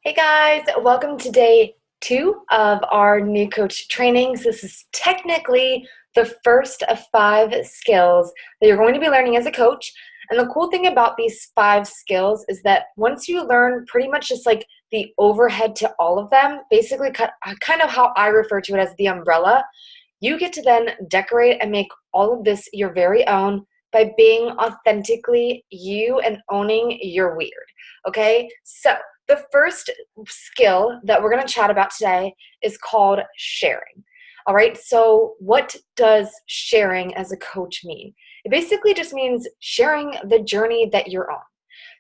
Hey guys, welcome to day 2 of our new coach trainings. This is technically the first of 5 skills that you're going to be learning as a coach. And the cool thing about these 5 skills is that once you learn pretty much just like the overhead to all of them, basically kind of how I refer to it as the umbrella, you get to then decorate and make all of this your very own by being authentically you and owning your weird. Okay, so the first skill that we're going to chat about today is called sharing. All right, so what does sharing as a coach mean? It basically just means sharing the journey that you're on.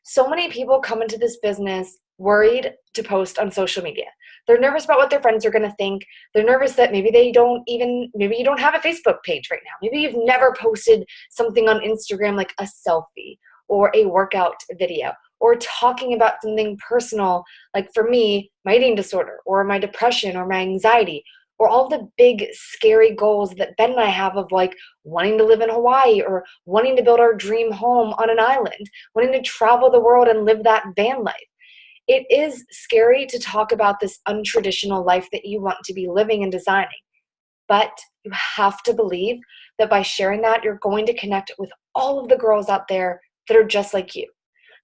So many people come into this business worried to post on social media. They're nervous about what their friends are going to think. They're nervous that maybe maybe you don't have a Facebook page right now. Maybe you've never posted something on Instagram like a selfie or a workout video or talking about something personal, like for me, my eating disorder or my depression or my anxiety or all the big scary goals that Ben and I have of like wanting to live in Hawaii or wanting to build our dream home on an island, wanting to travel the world and live that van life. It is scary to talk about this untraditional life that you want to be living and designing. But you have to believe that by sharing that, you're going to connect with all of the girls out there that are just like you.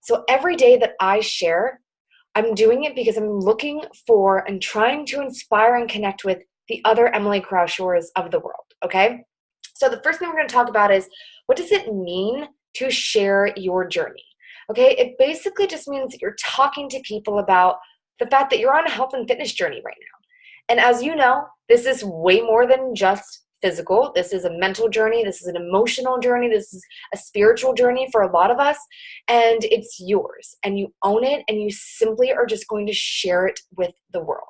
So every day that I share, I'm doing it because I'm looking for and trying to inspire and connect with the other Emily Kraushores of the world, okay? So the first thing we're going to talk about is, what does it mean to share your journey? Okay, it basically just means that you're talking to people about the fact that you're on a health and fitness journey right now. And as you know, this is way more than just physical. This is a mental journey. This is an emotional journey. This is a spiritual journey for a lot of us. And it's yours. And you own it. And you simply are just going to share it with the world.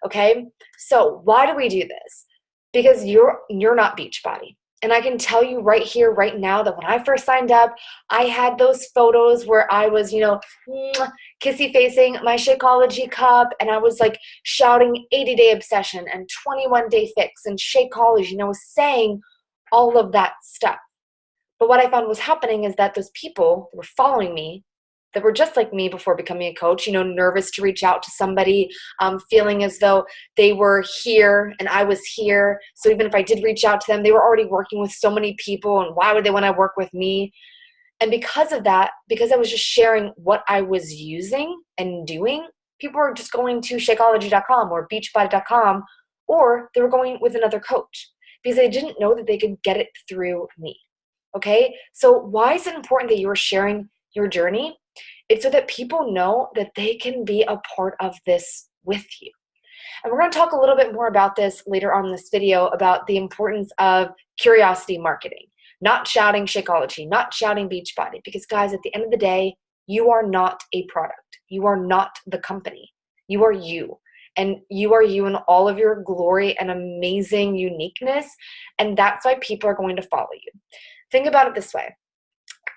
Okay? So why do we do this? Because you're not Beachbody. And I can tell you right here, right now, that when I first signed up, I had those photos where I was, kissy facing my Shakeology cup, and I was like shouting 80-day obsession and 21-day fix and Shakeology, saying all of that stuff. But what I found was happening is that those people that were following me, that were just like me before becoming a coach, nervous to reach out to somebody, feeling as though they were here and I was here. So even if I did reach out to them, they were already working with so many people, and why would they want to work with me? And because of that, because I was just sharing what I was using and doing, people were just going to Shakeology.com or Beachbody.com, or they were going with another coach because they didn't know that they could get it through me. Okay? So why is it important that you're sharing your journey? It's so that people know that they can be a part of this with you. And we're going to talk a little bit more about this later on in this video, about the importance of curiosity marketing, not shouting Shakeology, not shouting Beachbody, because guys, at the end of the day, you are not a product. You are not the company. You are you. And you are you in all of your glory and amazing uniqueness. And that's why people are going to follow you. Think about it this way.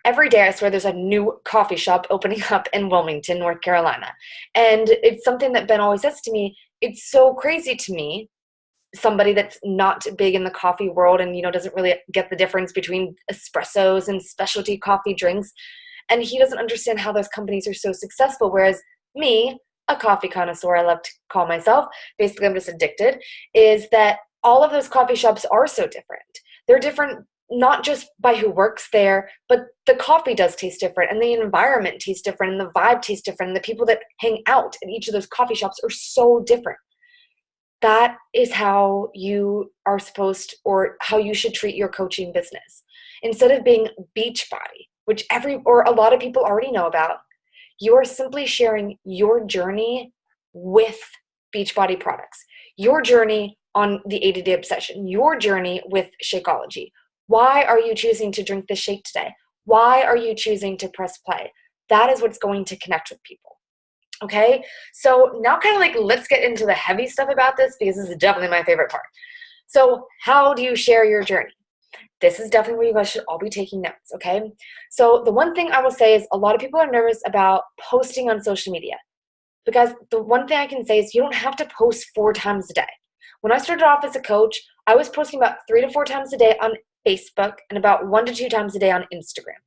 Every day, I swear, there's a new coffee shop opening up in Wilmington, North Carolina. And it's something that Ben always says to me. It's so crazy to me, somebody that's not big in the coffee world and, doesn't really get the difference between espressos and specialty coffee drinks. And he doesn't understand how those companies are so successful. Whereas me, a coffee connoisseur, I love to call myself, basically I'm just addicted, is that all of those coffee shops are so different. They're different not just by who works there, but the coffee does taste different, and the environment tastes different, and the vibe tastes different, and the people that hang out in each of those coffee shops are so different. That is how you are supposed, or how you should treat your coaching business. Instead of being Beachbody, which a lot of people already know about, you are simply sharing your journey with Beachbody products, your journey on the 80-day obsession, your journey with Shakeology. Why are you choosing to drink this shake today? Why are you choosing to press play? That is what's going to connect with people. Okay, so now kind of like let's get into the heavy stuff about this, because this is definitely my favorite part. So how do you share your journey? This is definitely where you guys should all be taking notes, okay? So the one thing I will say is a lot of people are nervous about posting on social media, because the one thing I can say is you don't have to post 4 times a day. When I started off as a coach, I was posting about 3 to 4 times a day on Facebook and about 1 to 2 times a day on Instagram.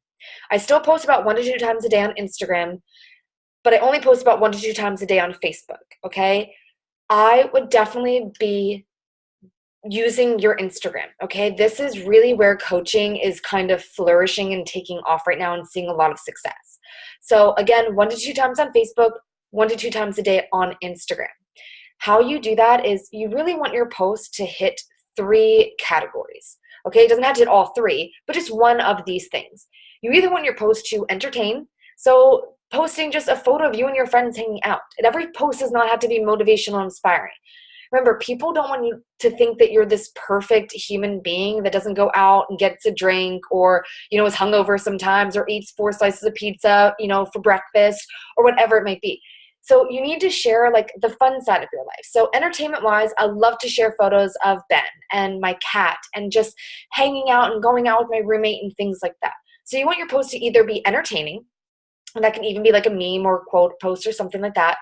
I still post about 1 to 2 times a day on Instagram, but I only post about 1 to 2 times a day on Facebook, okay? I would definitely be using your Instagram, okay? This is really where coaching is kind of flourishing and taking off right now and seeing a lot of success. So again, 1 to 2 times on Facebook, 1 to 2 times a day on Instagram. How you do that is you really want your post to hit 3 categories, okay? It doesn't have to hit all 3, but just one of these things. You either want your post to entertain, so posting just a photo of you and your friends hanging out. And every post does not have to be motivational and inspiring. Remember, people don't want you to think that you're this perfect human being that doesn't go out and gets a drink or, is hungover sometimes or eats 4 slices of pizza, for breakfast or whatever it might be. So you need to share like the fun side of your life. So entertainment wise, I love to share photos of Ben and my cat and just hanging out and going out with my roommate and things like that. So you want your post to either be entertaining, and that can even be like a meme or quote post or something like that.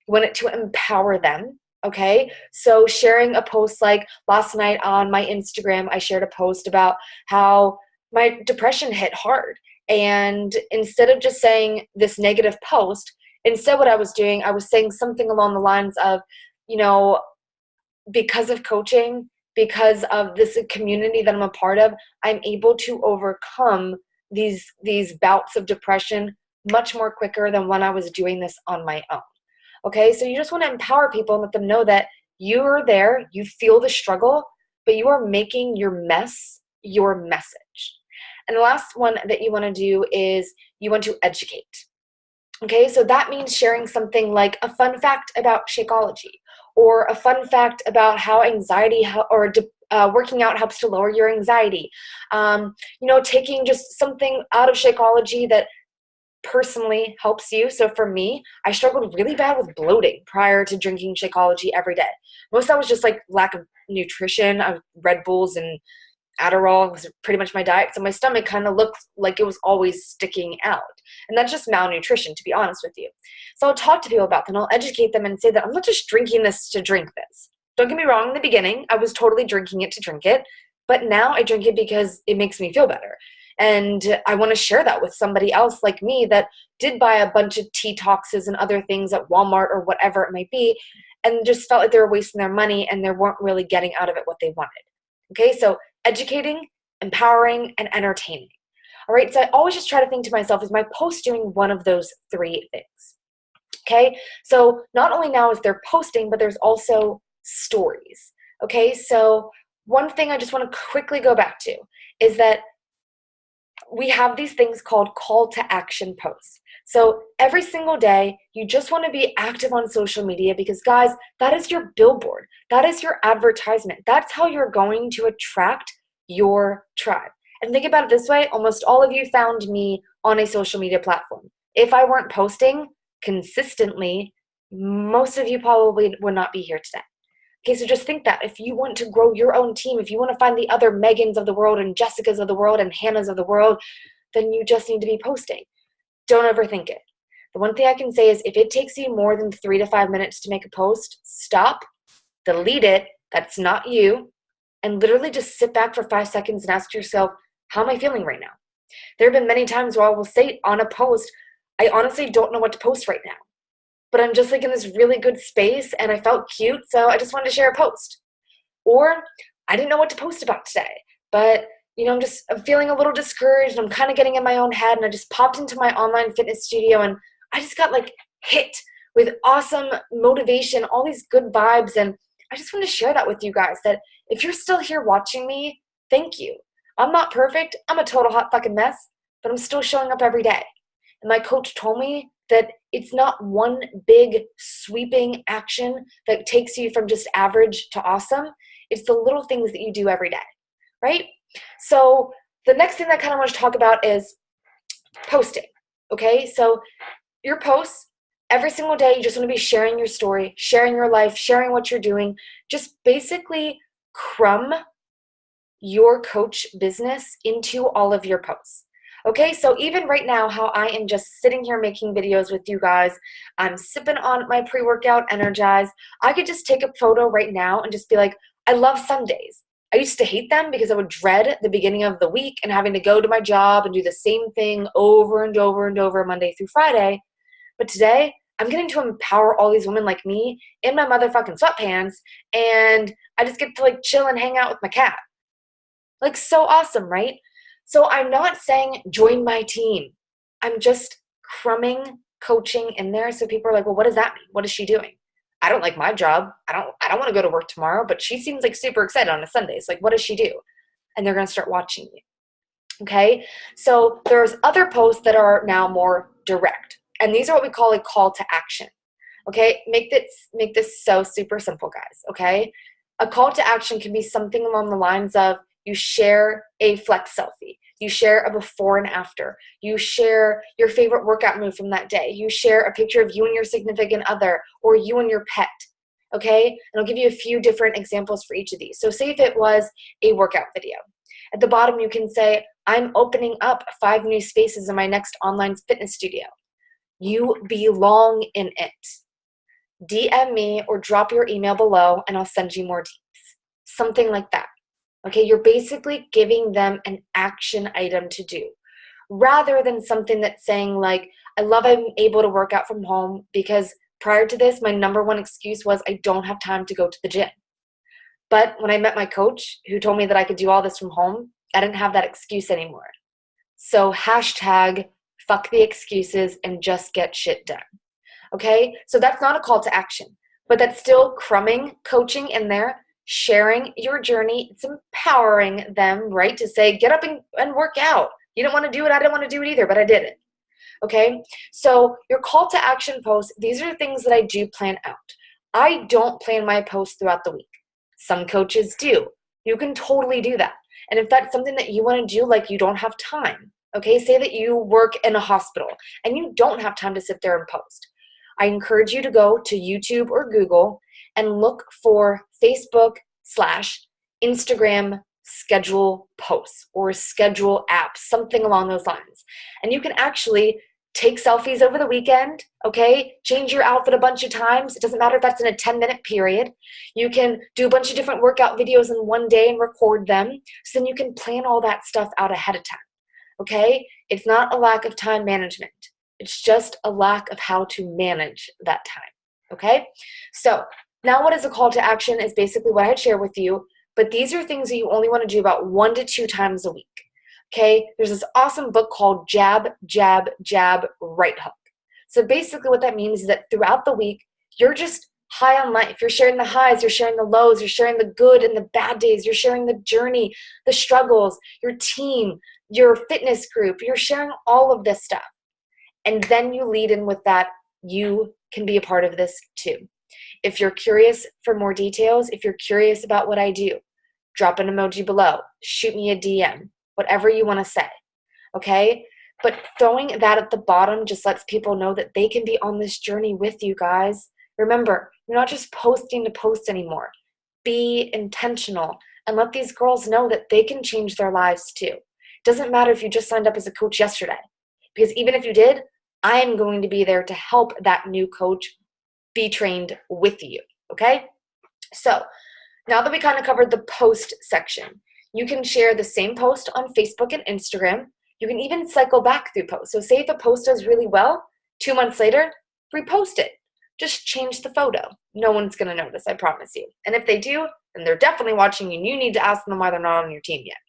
You want it to empower them. Okay, so sharing a post like last night on my Instagram, I shared a post about how my depression hit hard. And instead of just saying this negative post, instead what I was doing, I was saying something along the lines of, because of coaching, because of this community that I'm a part of, I'm able to overcome these bouts of depression much more quicker than when I was doing this on my own. Okay, so you just want to empower people and let them know that you are there, you feel the struggle, but you are making your mess your message. And the last one that you want to do is you want to educate. Okay, so that means sharing something like a fun fact about Shakeology or a fun fact about how anxiety or working out helps to lower your anxiety. Taking just something out of Shakeology that personally helps you. So for me, I struggled really bad with bloating prior to drinking Shakeology every day. Most of that was just like lack of nutrition. Red Bulls and Adderall was pretty much my diet. So my stomach kind of looked like it was always sticking out. And that's just malnutrition, to be honest with you. So I'll talk to people about that and I'll educate them and say that I'm not just drinking this to drink this. Don't get me wrong, in the beginning, I was totally drinking it to drink it. But now I drink it because it makes me feel better. And I want to share that with somebody else like me that did buy a bunch of detoxes and other things at Walmart or whatever it might be, and just felt like they were wasting their money and they weren't really getting out of it what they wanted. Okay, so educating, empowering, and entertaining. All right, so I always just try to think to myself, is my post doing one of those 3 things? Okay, so not only now is there posting, but there's also stories. Okay, so one thing I just want to quickly go back to is that we have these things called call to action posts. So every single day, you just want to be active on social media because, guys, that is your billboard. That is your advertisement. That's how you're going to attract your tribe. And think about it this way, almost all of you found me on a social media platform. If I weren't posting consistently, most of you probably would not be here today. Okay, so just think that if you want to grow your own team, if you want to find the other Megans of the world and Jessicas of the world and Hannahs of the world, then you just need to be posting. Don't overthink it. The one thing I can say is if it takes you more than 3 to 5 minutes to make a post, stop, delete it, that's not you, and literally just sit back for 5 seconds and ask yourself, how am I feeling right now? There have been many times where I will say on a post, I honestly don't know what to post right now. But I'm just like in this really good space and I felt cute, so I just wanted to share a post. Or I didn't know what to post about today, but I'm feeling a little discouraged and I'm kind of getting in my own head and I just popped into my online fitness studio and I just got like hit with awesome motivation, all these good vibes, and I just want to share that with you guys that if you're still here watching me, thank you. I'm not perfect, I'm a total hot fucking mess, but I'm still showing up every day. And my coach told me that it's not one big sweeping action that takes you from just average to awesome. It's the little things that you do every day, right? So the next thing that I kind of want to talk about is posting, okay? So your posts, every single day, you just want to be sharing your story, sharing your life, sharing what you're doing. Just basically crumb your coach business into all of your posts. Okay, so even right now, how I am just sitting here making videos with you guys, I'm sipping on my pre-workout Energize. I could just take a photo right now and just be like, I love Sundays. I used to hate them because I would dread the beginning of the week and having to go to my job and do the same thing over and over and over Monday through Friday. But today, I'm getting to empower all these women like me in my motherfucking sweatpants, and I just get to like chill and hang out with my cat. Like, so awesome, right? So I'm not saying join my team. I'm just crumbing coaching in there. So people are like, well, what does that mean? What is she doing? I don't like my job. I don't want to go to work tomorrow, but she seems like super excited on a Sunday. It's like, what does she do? And they're going to start watching you. Okay. So there's other posts that are now more direct. And these are what we call a call to action. Okay. Make this so super simple, guys. Okay. A call to action can be something along the lines of you share a flex selfie. You share a before and after. You share your favorite workout move from that day. You share a picture of you and your significant other or you and your pet. Okay? And I'll give you a few different examples for each of these. So say if it was a workout video. At the bottom, you can say, I'm opening up 5 new spaces in my next online fitness studio. You belong in it. DM me or drop your email below and I'll send you more deets. Something like that. Okay, you're basically giving them an action item to do rather than something that's saying like, I love I'm able to work out from home because prior to this, my number one excuse was I don't have time to go to the gym. But when I met my coach who told me that I could do all this from home, I didn't have that excuse anymore. So hashtag fuck the excuses and just get shit done. Okay, so that's not a call to action, but that's still crumbing coaching in there, sharing your journey. It's empowering them, right, to say, get up and work out. You didn't want to do it. I didn't want to do it either, but I did it. Okay, so your call to action posts, these are things that I do plan out. I don't plan my posts throughout the week. Some coaches do. You can totally do that. And if that's something that you want to do, like you don't have time, okay, say that you work in a hospital and you don't have time to sit there and post. I encourage you to go to YouTube or Google and look for Facebook/Instagram schedule posts or schedule apps, something along those lines. And you can actually take selfies over the weekend, okay? Change your outfit a bunch of times. It doesn't matter if that's in a 10-minute period. You can do a bunch of different workout videos in one day and record them. So then you can plan all that stuff out ahead of time, okay? It's not a lack of time management. It's just a lack of how to manage that time, okay? So now what is a call to action is basically what I'd share with you, but these are things that you only want to do about 1 to 2 times a week, okay? There's this awesome book called Jab, Jab, Jab, Right Hook. So basically what that means is that throughout the week, you're just high on life. You're sharing the highs, you're sharing the lows, you're sharing the good and the bad days, you're sharing the journey, the struggles, your team, your fitness group, you're sharing all of this stuff. And then you lead in with that, you can be a part of this too. If you're curious for more details, if you're curious about what I do, drop an emoji below, shoot me a DM, whatever you want to say, okay? But throwing that at the bottom just lets people know that they can be on this journey with you guys. Remember, you're not just posting to post anymore. Be intentional and let these girls know that they can change their lives too. It doesn't matter if you just signed up as a coach yesterday. Because even if you did, I am going to be there to help that new coach be trained with you, okay? So now that we kind of covered the post section, you can share the same post on Facebook and Instagram. You can even cycle back through posts. So say if a post does really well, 2 months later, repost it. Just change the photo. No one's going to notice, I promise you. And if they do, then they're definitely watching you, and you need to ask them why they're not on your team yet.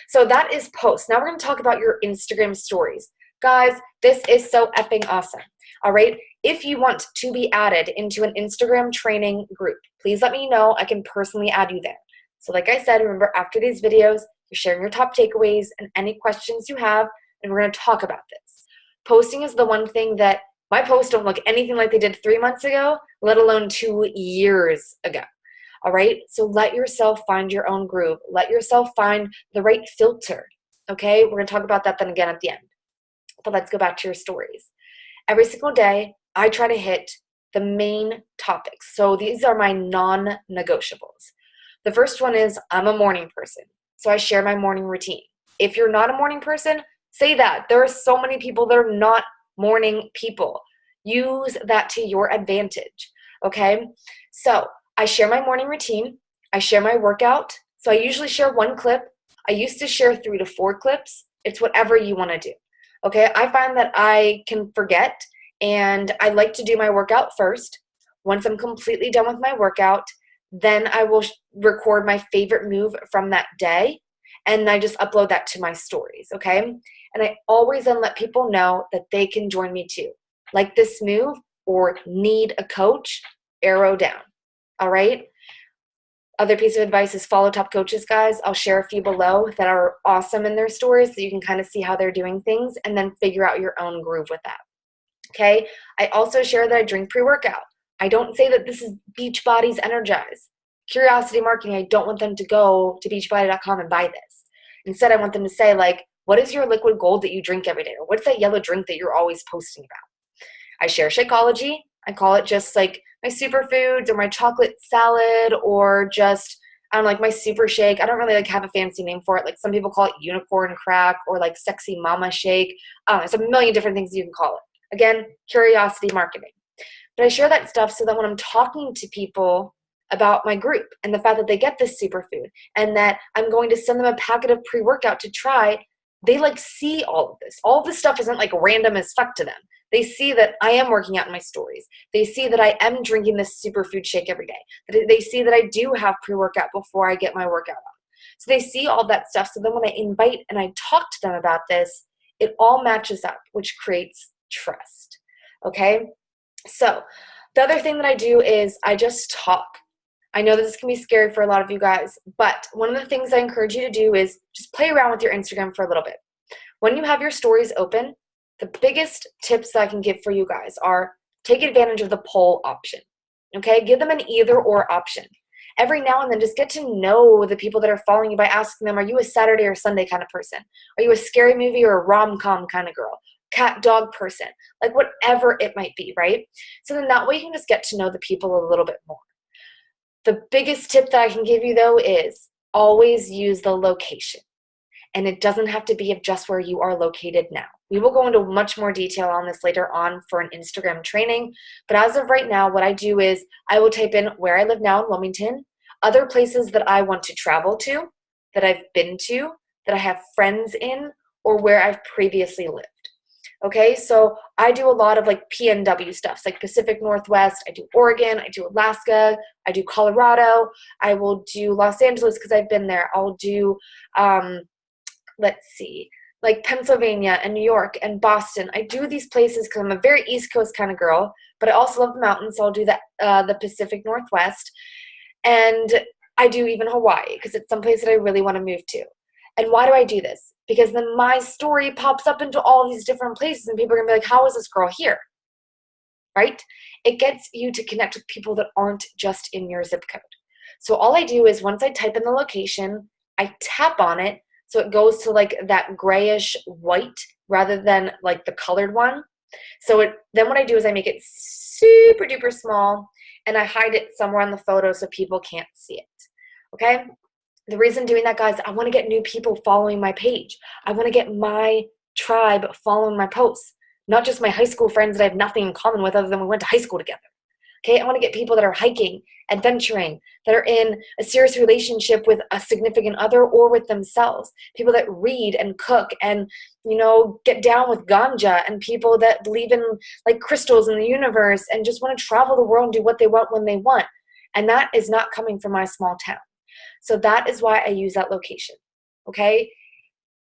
So that is posts. Now we're going to talk about your Instagram stories. Guys, this is so effing awesome. All right. If you want to be added into an Instagram training group, please let me know. I can personally add you there. So like I said, remember after these videos, you're sharing your top takeaways and any questions you have, and we're going to talk about this. Posting is the one thing that my posts don't look anything like they did 3 months ago, let alone 2 years ago. All right. So let yourself find your own groove. Let yourself find the right filter. Okay. We're going to talk about that then again at the end. But let's go back to your stories. Every single day, I try to hit the main topics. So these are my non-negotiables. The first one is I'm a morning person. So I share my morning routine. If you're not a morning person, say that. There are so many people that are not morning people. Use that to your advantage. Okay? So I share my morning routine. I share my workout. So I usually share 1 clip. I used to share 3 to 4 clips. It's whatever you want to do. Okay, I find that I can forget And I like to do my workout first. Once I'm completely done with my workout, then I will record my favorite move from that day, and I just upload that to my stories, okay? And I always then let people know that they can join me too. Like this move or need a coach, arrow down, all right? Other piece of advice is follow top coaches, guys. I'll share a few below that are awesome in their stories so you can kind of see how they're doing things and then figure out your own groove with that, okay? I also share that I drink pre-workout. I don't say that this is Beachbody's Energize. Curiosity marketing, I don't want them to go to beachbody.com and buy this. Instead, I want them to say, like, what is your liquid gold that you drink every day? Or what's that yellow drink that you're always posting about? I share Shakeology. I call it just like my superfoods or my chocolate salad or just, I don't know, like my super shake. I don't really like have a fancy name for it. Like some people call it unicorn crack or like sexy mama shake. There's a million different things you can call it. Again, curiosity marketing. But I share that stuff so that when I'm talking to people about my group and the fact that they get this superfood and that I'm going to send them a packet of pre-workout to try, they like see all of this. All of this stuff isn't like random as fuck to them. They see that I am working out in my stories. They see that I am drinking this superfood shake every day. They see that I do have pre-workout before I get my workout on. So they see all that stuff. So then when I invite and I talk to them about this, it all matches up, which creates trust. Okay? So the other thing that I do is I just talk. I know that this can be scary for a lot of you guys, but one of the things I encourage you to do is just play around with your Instagram for a little bit. When you have your stories open, the biggest tips that I can give for you guys are take advantage of the poll option. Okay? Give them an either or option. Every now and then, just get to know the people that are following you by asking them, are you a Saturday or Sunday kind of person? Are you a scary movie or a rom-com kind of girl? Cat, dog person? Like whatever it might be, right? So then that way you can just get to know the people a little bit more. The biggest tip that I can give you, though, is always use the location. And it doesn't have to be of just where you are located now. We will go into much more detail on this later on for an Instagram training. But as of right now, what I do is I will type in where I live now in Wilmington, other places that I want to travel to, that I've been to, that I have friends in, or where I've previously lived. Okay, so I do a lot of like PNW stuff, like Pacific Northwest. I do Oregon, I do Alaska, I do Colorado. I will do Los Angeles because I've been there. I'll do, let's see, like Pennsylvania and New York and Boston. I do these places because I'm a very East Coast kind of girl, but I also love the mountains, so I'll do the Pacific Northwest. And I do even Hawaii because it's someplace that I really want to move to. And why do I do this? Because then my story pops up into all these different places and people are going to be like, how is this girl here? Right? It gets you to connect with people that aren't just in your zip code. So all I do is once I type in the location, I tap on it so it goes to like that grayish white rather than like the colored one. So then what I do is I make it super duper small and I hide it somewhere on the photo so people can't see it. Okay? The reason doing that, guys, I want to get new people following my page. I want to get my tribe following my posts, not just my high school friends that I have nothing in common with other than we went to high school together. Okay, I want to get people that are hiking, adventuring, that are in a serious relationship with a significant other or with themselves, people that read and cook and, you know, get down with ganja, and people that believe in like crystals in the universe and just want to travel the world and do what they want when they want. And that is not coming from my small town. So that is why I use that location, okay?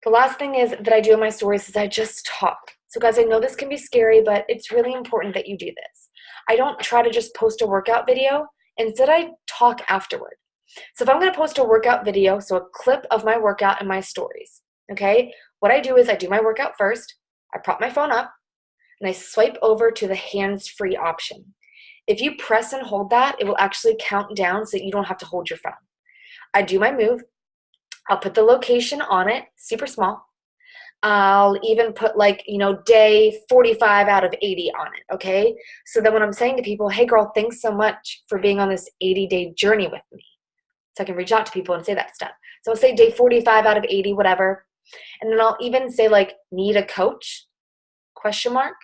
The last thing is that I do in my stories is I just talk. So guys, I know this can be scary, but it's really important that you do this. I don't try to just post a workout video. Instead, I talk afterward. So if I'm going to post a workout video, so a clip of my workout in my stories, okay? What I do is I do my workout first, I prop my phone up, and I swipe over to the hands-free option. If you press and hold that, it will actually count down so that you don't have to hold your phone. I do my move. I'll put the location on it, super small. I'll even put like, you know, day 45 out of 80 on it, okay? So then when I'm saying to people, hey girl, thanks so much for being on this 80-day journey with me. So I can reach out to people and say that stuff. So I'll say day 45 out of 80, whatever. And then I'll even say like, need a coach, question mark.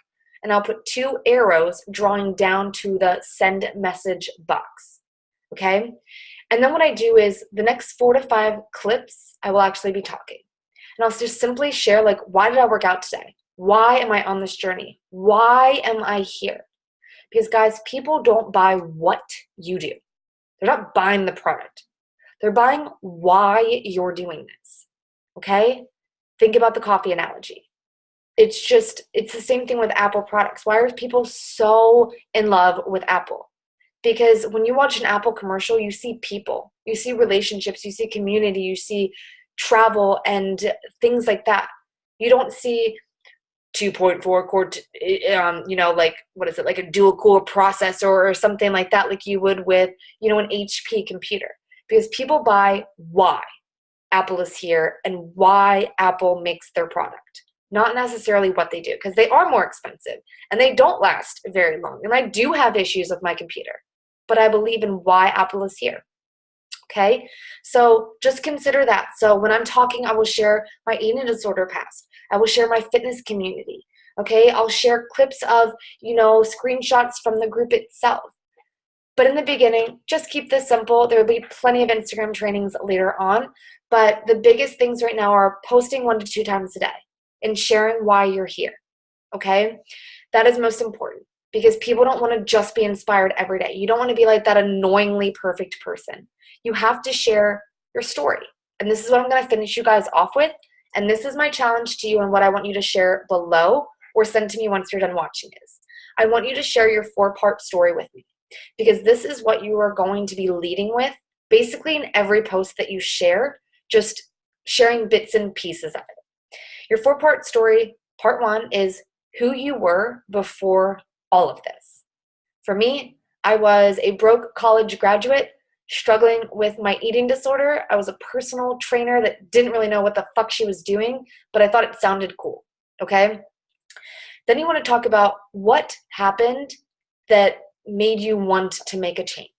And I'll put 2 arrows drawing down to the send message box, okay? And then what I do is the next 4 to 5 clips, I will actually be talking. And I'll just simply share like, why did I work out today? Why am I on this journey? Why am I here? Because guys, people don't buy what you do. They're not buying the product. They're buying why you're doing this. Okay? Think about the coffee analogy. It's the same thing with Apple products. Why are people so in love with Apple? Because when you watch an Apple commercial, you see people, you see relationships, you see community, you see travel and things like that. You don't see 2.4 core, like, what is it, like a dual core processor or something like that, like you would with, an HP computer. Because people buy why Apple is here and why Apple makes their product, not necessarily what they do, because they are more expensive and they don't last very long. And I do have issues with my computer, but I believe in why Apple is here. Okay, so just consider that. So when I'm talking, I will share my eating disorder past. I will share my fitness community. Okay, I'll share clips of, screenshots from the group itself. But in the beginning, just keep this simple. There will be plenty of Instagram trainings later on. But the biggest things right now are posting 1 to 2 times a day and sharing why you're here. Okay, that is most important, because people don't want to just be inspired every day. You don't want to be like that annoyingly perfect person. You have to share your story. And this is what I'm going to finish you guys off with. And this is my challenge to you, and what I want you to share below or send to me once you're done watching is, I want you to share your 4-part story with me, because this is what you are going to be leading with basically in every post that you share, just sharing bits and pieces of it. Your 4-part story, part 1 is who you were before all of this. For me, I was a broke college graduate struggling with my eating disorder. I was a personal trainer that didn't really know what the fuck she was doing, but I thought it sounded cool, okay? Then you want to talk about what happened that made you want to make a change.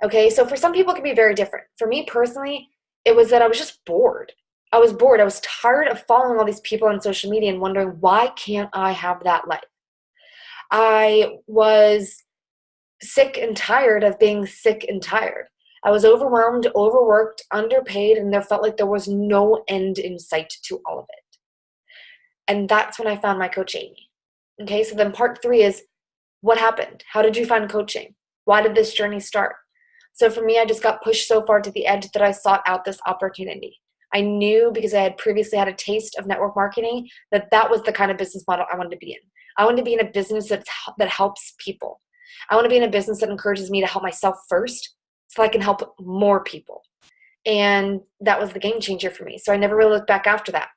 Okay, so for some people it can be very different. For me personally, it was that I was just bored. I was bored. I was tired of following all these people on social media and wondering, why can't I have that life? I was sick and tired of being sick and tired. I was overwhelmed, overworked, underpaid, and there felt like there was no end in sight to all of it. And that's when I found my coach, Amy. Okay, so then part 3 is, what happened? How did you find coaching? Why did this journey start? So for me, I just got pushed so far to the edge that I sought out this opportunity. I knew, because I had previously had a taste of network marketing, that was the kind of business model I wanted to be in. I wanted to be in a business that helps people. I want to be in a business that encourages me to help myself first so I can help more people. And that was the game changer for me. So I never really looked back after that.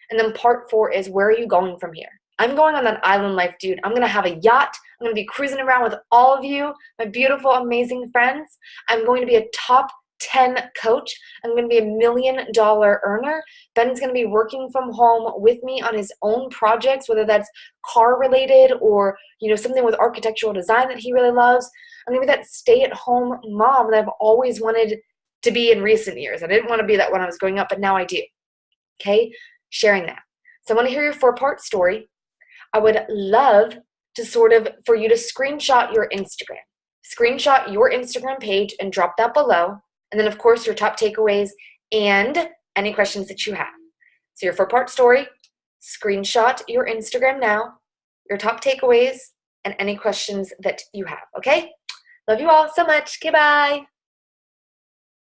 And then part 4 is, where are you going from here? I'm going on that island life, dude. I'm going to have a yacht. I'm going to be cruising around with all of you, my beautiful, amazing friends. I'm going to be a top 10 coach. I'm going to be $1 million earner. Ben's going to be working from home with me on his own projects, whether that's car related or, something with architectural design that he really loves. I'm going to be that stay-at-home mom that I've always wanted to be in recent years. I didn't want to be that when I was growing up, but now I do. Okay? Sharing that. So I want to hear your 4-part story. I would love to for you to screenshot your Instagram. Screenshot your Instagram page and drop that below. And then, of course, your top takeaways and any questions that you have. So your 4-part story, screenshot your Instagram now, your top takeaways, and any questions that you have, okay? Love you all so much. Goodbye.